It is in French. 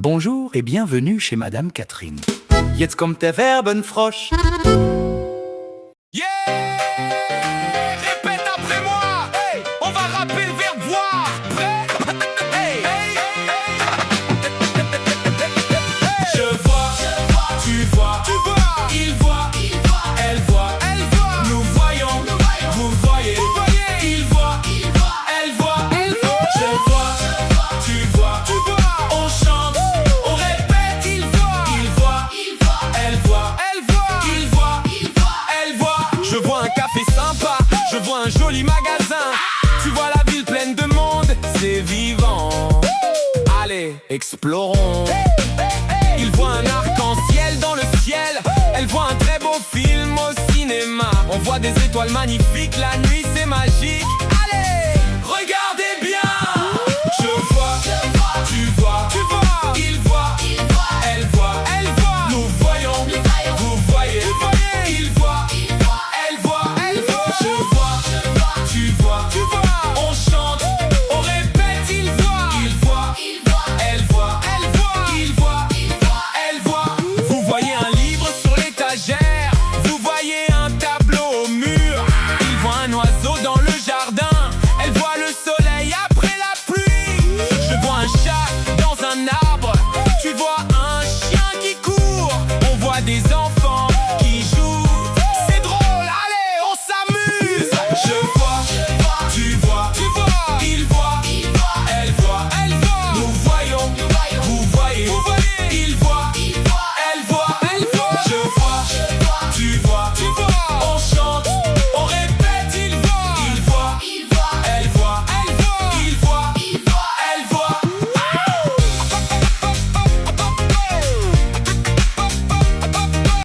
Bonjour et bienvenue chez Madame Catherine. Jetzt kommt der Verbenfrosch. Yeah! Répète après moi! Hey! On va rapper le verbe voir! Prêt? Hey! Hey! Je vois, tu vois, il voit, elle voit, nous voyons, vous voyez, il voit, elle voit, je vois, tu vois, on chante, on répète, il voit, elle voit, il voit, elle voit. Je vois un café sympa, je vois un joli magasin. Tu vois la ville pleine de monde, c'est vivant. Allez, explorons. Il voit un arc-en-ciel dans le ciel. Elle voit un très beau film au cinéma. On voit des étoiles magnifiques, la nuit c'est magique.